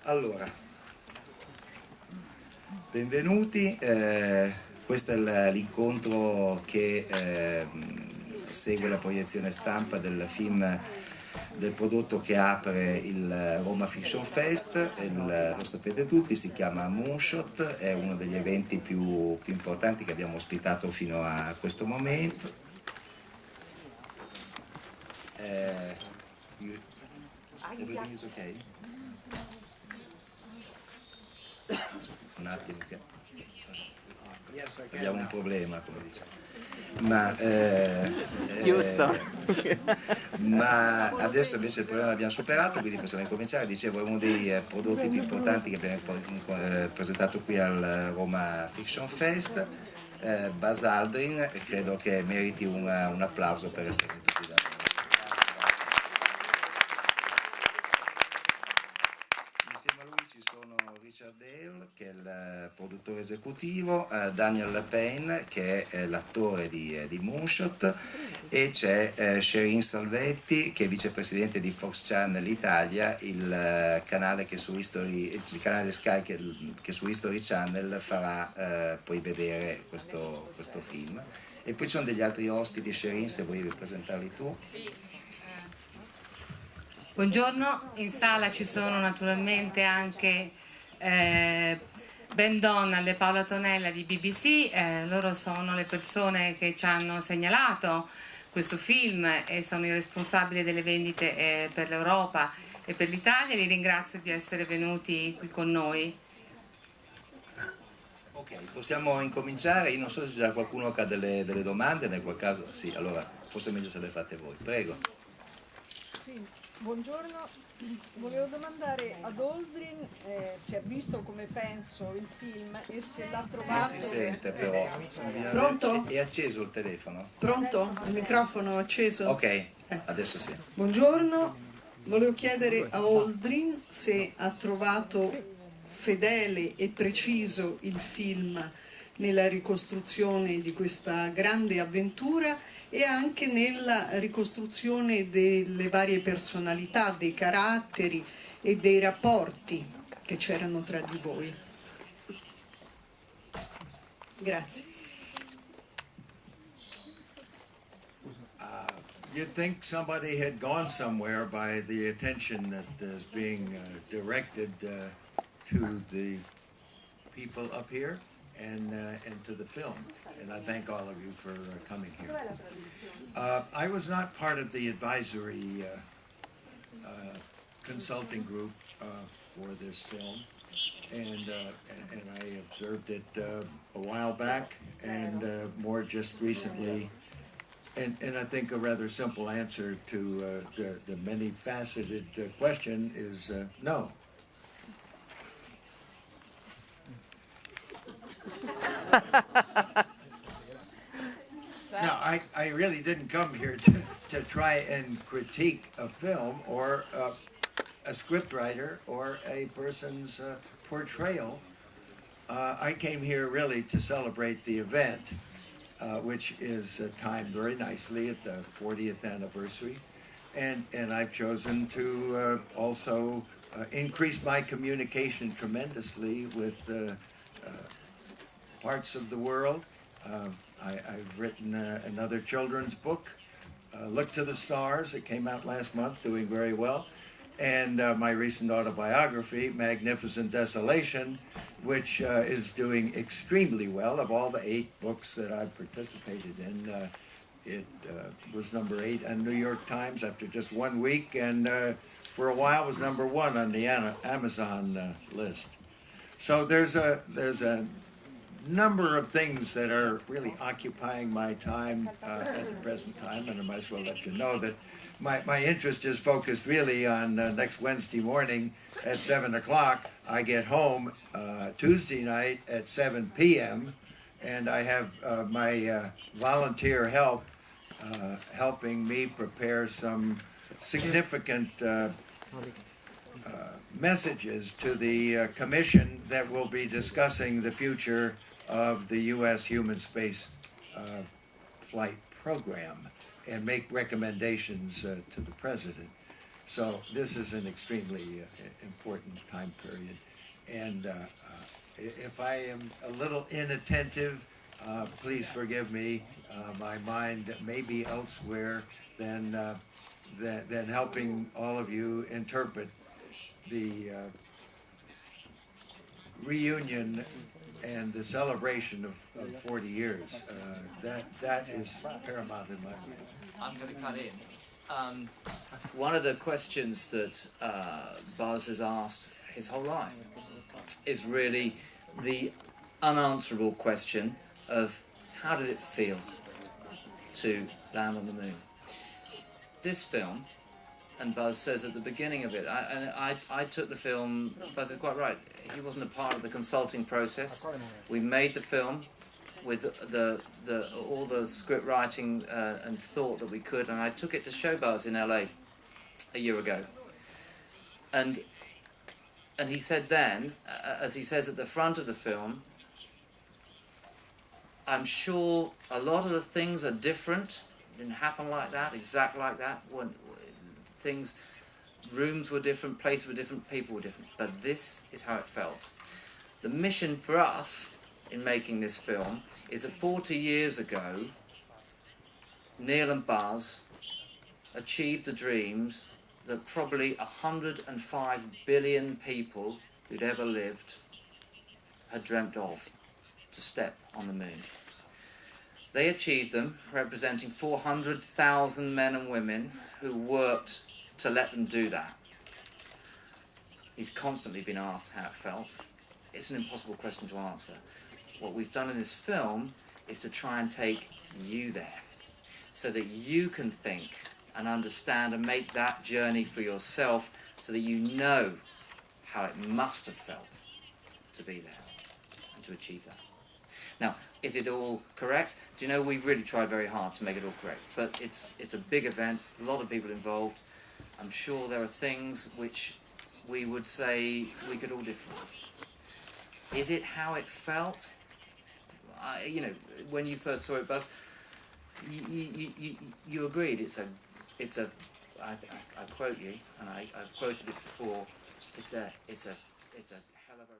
Allora, benvenuti, questo è l'incontro che segue la proiezione stampa del film, del prodotto che apre il Roma Fiction Fest. Lo sapete tutti, si chiama MoonShot, è uno degli eventi più importanti che abbiamo ospitato fino a questo momento. Everything is okay? Un attimo che abbiamo un problema, come diciamo. Ma adesso invece il problema l'abbiamo superato, quindi possiamo incominciare. Dicevo, è uno dei prodotti più importanti che abbiamo presentato qui al Roma Fiction Fest. Buzz Aldrin, credo che meriti un applauso per essere venuto qui da noi. Insieme a lui ci sono Richard Dale, che è il produttore esecutivo, Daniel Lapaine, che è l'attore di MoonShot, e c'è Sherin Salvetti, che è vicepresidente di Fox Channel Italia, il canale che su il canale Sky che su History Channel farà poi vedere questo film. E poi ci sono degli altri ospiti. Sherin, se vuoi presentarli tu. Buongiorno, in sala ci sono naturalmente anche Ben Donnell e Paola Tonella di BBC. Loro sono le persone che ci hanno segnalato questo film e sono i responsabili delle vendite per l'Europa e per l'Italia. Li ringrazio di essere venuti qui con noi. Ok, possiamo incominciare. Io non so se c'è qualcuno che ha delle domande, nel qual caso sì, allora forse è meglio se le fate voi. Prego. Sì, buongiorno, volevo domandare ad Aldrin se ha visto, come penso, il film e se l'ha trovato... Non si sente però. Pronto? È acceso il telefono? Pronto? Il microfono acceso? Ok, adesso sì. Buongiorno, volevo chiedere a Aldrin se ha trovato fedele e preciso il film nella ricostruzione di questa grande avventura e anche nella ricostruzione delle varie personalità, dei caratteri e dei rapporti che c'erano tra di voi. Grazie. You'd think somebody had gone somewhere by the attention that is being directed to the people up here and to the film. And I thank all of you for coming here. I was not part of the advisory consulting group for this film, and I observed it a while back and more just recently. And I think a rather simple answer to the many-faceted question is no. Now, I really didn't come here to try and critique a film or a scriptwriter or a person's portrayal. I came here really to celebrate the event, which is timed very nicely at the 40th anniversary. And I've chosen to also increase my communication tremendously with parts of the world. I've written another children's book, Look to the Stars. It came out last month, doing very well. And my recent autobiography, Magnificent Desolation, which is doing extremely well. Of all the 8 books that I've participated in, it was number 8 on New York Times after just 1 week, and for a while was number 1 on the Amazon list. So there's a number of things that are really occupying my time at the present time, and I might as well let you know that my interest is focused really on next Wednesday morning at 7 o'clock. I get home Tuesday night at 7 p.m., and I have my volunteer help helping me prepare some significant messages to the commission that will be discussing the future of the U.S. human space flight program and make recommendations to the president. So this is an extremely important time period. And if I am a little inattentive, please forgive me. My mind may be elsewhere than helping all of you interpret the reunion and the celebration of 40 years. That is paramount in my mind. I'm going to cut in. One of the questions that Buzz has asked his whole life is really the unanswerable question of how did it feel to land on the moon? This film, and Buzz says at the beginning of it, I took the film, Buzz is quite right, he wasn't a part of the consulting process. We made the film with all the script writing and thought that we could, and I took it to show Buzz in LA a year ago. And he said then, as he says at the front of the film, I'm sure a lot of the things are different. It didn't happen like that, exact like that. When rooms were different, places were different, people were different. But this is how it felt. The mission for us in making this film is that 40 years ago, Neil and Buzz achieved the dreams that probably 105 billion people who'd ever lived had dreamt of, to step on the moon. They achieved them, representing 400,000 men and women who worked to let them do that. He's constantly been asked how it felt. It's an impossible question to answer. What we've done in this film is to try and take you there, so that you can think and understand and make that journey for yourself, so that you know how it must have felt to be there and to achieve that. Now, is it all correct? Do you know, we've really tried very hard to make it all correct, but it's a big event, a lot of people involved. I'm sure there are things which we would say we could all differ on. Is it how it felt? You know, when you first saw it, Buzz, you agreed. I quote you, and I've quoted it before. It's a hell of a